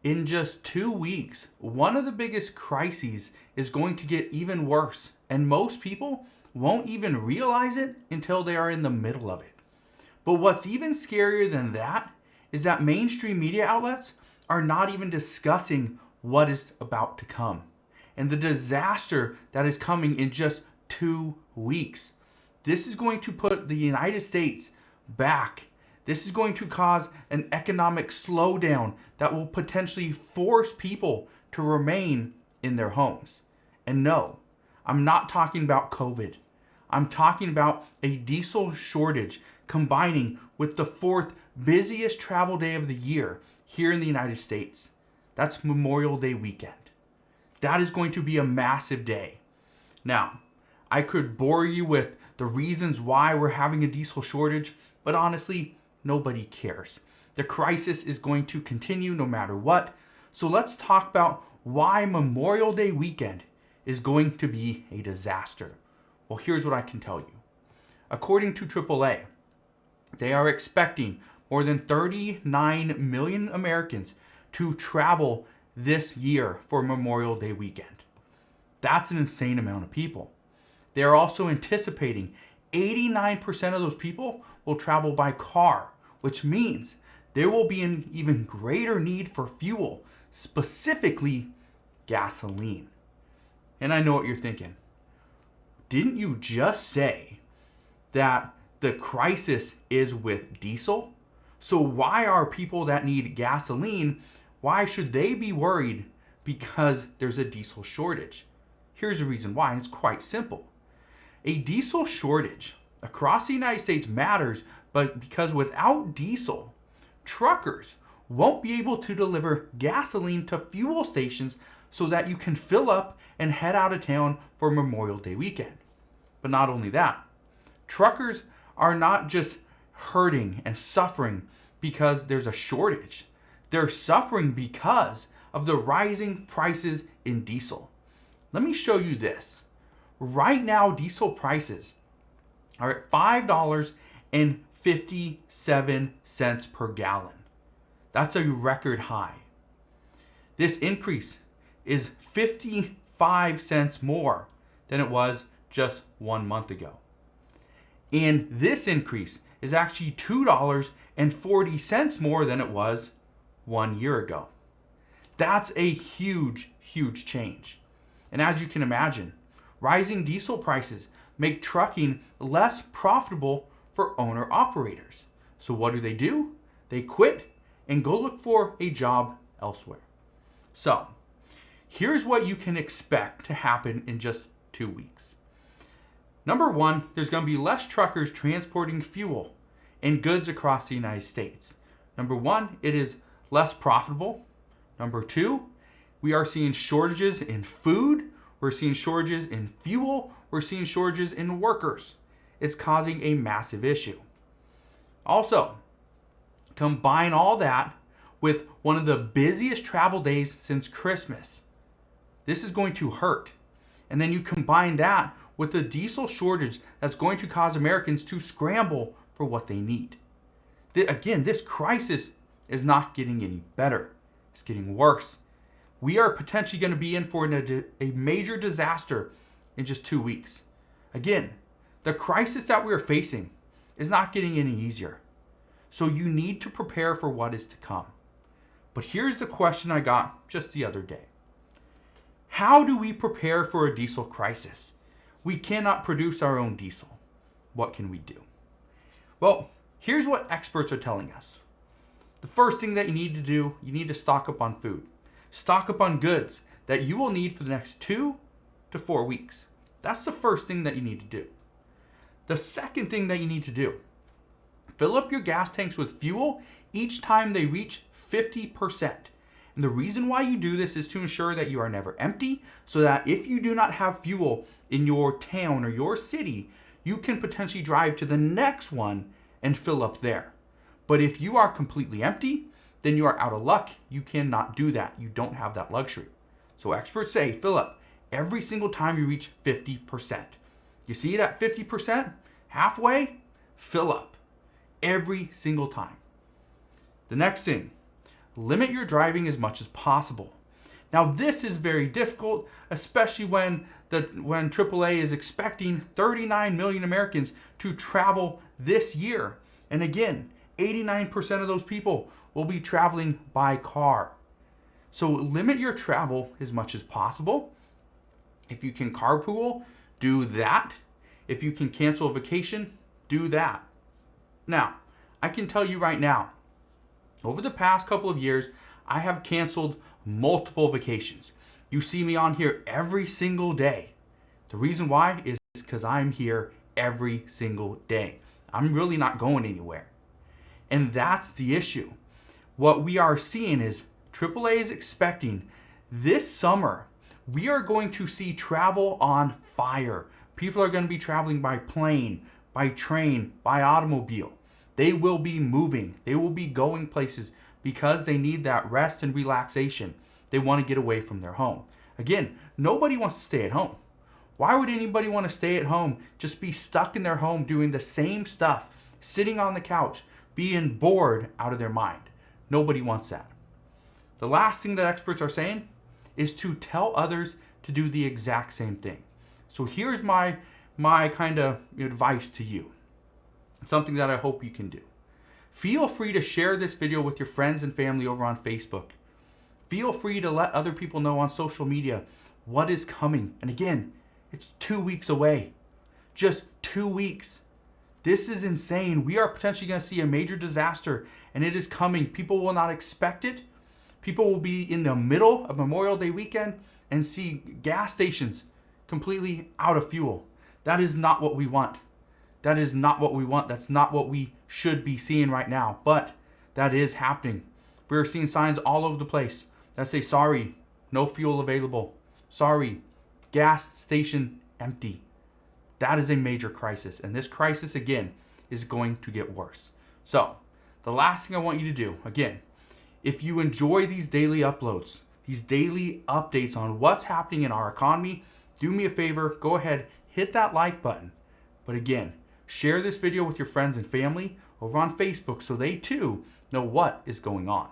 In just 2 weeks, one of the biggest crises is going to get even worse, and most people won't even realize it until they are in the middle of it. But what's even scarier than that is that mainstream media outlets are not even discussing what is about to come and the disaster that is coming in just 2 weeks. This is going to put the United States back. This is going to cause an economic slowdown that will potentially force people to remain in their homes. And no, I'm not talking about COVID. I'm talking about a diesel shortage combining with the fourth busiest travel day of the year here in the United States. That's Memorial Day weekend. That is going to be a massive day. Now, I could bore you with the reasons why we're having a diesel shortage, but honestly, nobody cares. The crisis is going to continue no matter what. So let's talk about why Memorial Day weekend is going to be a disaster. Well, here's what I can tell you. According to AAA, they are expecting more than 39 million Americans to travel this year for Memorial Day weekend. That's an insane amount of people. They are also anticipating 89% of those people will travel by car, which means there will be an even greater need for fuel, specifically gasoline. And I know what you're thinking. Didn't you just say that the crisis is with diesel? So why are people that need gasoline, why should they be worried because there's a diesel shortage? Here's the reason why, and it's quite simple. A diesel shortage across the United States matters, but because without diesel, truckers won't be able to deliver gasoline to fuel stations so that you can fill up and head out of town for Memorial Day weekend. But not only that, truckers are not just hurting and suffering because there's a shortage. They're suffering because of the rising prices in diesel. Let me show you this. Right now, diesel prices are at $5.57 per gallon. That's a record high. This increase is 55 cents more than it was just 1 month ago. And this increase is actually $2.40 more than it was 1 year ago. That's a huge, huge change. And as you can imagine, rising diesel prices make trucking less profitable for owner-operators. So what do? They quit and go look for a job elsewhere. So here's what you can expect to happen in just 2 weeks. Number one, there's going to be less truckers transporting fuel and goods across the United States. Number one, it is less profitable. Number two, we are seeing shortages in food. We're seeing shortages in fuel. We're seeing shortages in workers. It's causing a massive issue. Also, combine all that with one of the busiest travel days since Christmas. This is going to hurt. And then you combine that with the diesel shortage that's going to cause Americans to scramble for what they need. Again, this crisis is not getting any better. It's getting worse. We are potentially going to be in for a major disaster in just 2 weeks. Again, the crisis that we are facing is not getting any easier. So you need to prepare for what is to come. But here's the question I got just the other day. How do we prepare for a diesel crisis? We cannot produce our own diesel. What can we do? Well, here's what experts are telling us. The first thing that you need to do, you need to stock up on food. Stock up on goods that you will need for the next 2 to 4 weeks. That's the first thing that you need to do. The second thing that you need to do, fill up your gas tanks with fuel each time they reach 50%. And the reason why you do this is to ensure that you are never empty, so that if you do not have fuel in your town or your city, you can potentially drive to the next one and fill up there. But if you are completely empty, then you are out of luck. You cannot do that. You don't have that luxury. So experts say fill up every single time you reach 50%. You see it at 50%? Halfway? Fill up every single time. The next thing, limit your driving as much as possible. Now, this is very difficult, especially when AAA is expecting 39 million Americans to travel this year. And again, 89% of those people will be traveling by car. So limit your travel as much as possible. If you can carpool, do that. If you can cancel a vacation, do that. Now, I can tell you right now, over the past couple of years, I have canceled multiple vacations. You see me on here every single day. The reason why is because I'm here every single day. I'm really not going anywhere. And that's the issue. What we are seeing is AAA is expecting this summer, we are going to see travel on fire. People are going to be traveling by plane, by train, by automobile. They will be moving. They will be going places because they need that rest and relaxation. They want to get away from their home. Again, nobody wants to stay at home. Why would anybody want to stay at home, just be stuck in their home doing the same stuff, sitting on the couch, being bored out of their mind? Nobody wants that. The last thing that experts are saying is to tell others to do the exact same thing. So here's my kind of advice to you. Something that I hope you can do. Feel free to share this video with your friends and family over on Facebook. Feel free to let other people know on social media what is coming. And again, it's 2 weeks away. Just 2 weeks. This is insane. We are potentially going to see a major disaster, and it is coming. People will not expect it. People will be in the middle of Memorial Day weekend and see gas stations completely out of fuel. That is not what we want. That is not what we want. That's not what we should be seeing right now. But that is happening. We're seeing signs all over the place that say, sorry, no fuel available. Sorry, gas station empty. That is a major crisis. And this crisis, again, is going to get worse. So the last thing I want you to do, again, if you enjoy these daily uploads, these daily updates on what's happening in our economy, do me a favor, go ahead, hit that like button. But again, share this video with your friends and family over on Facebook so they too know what is going on.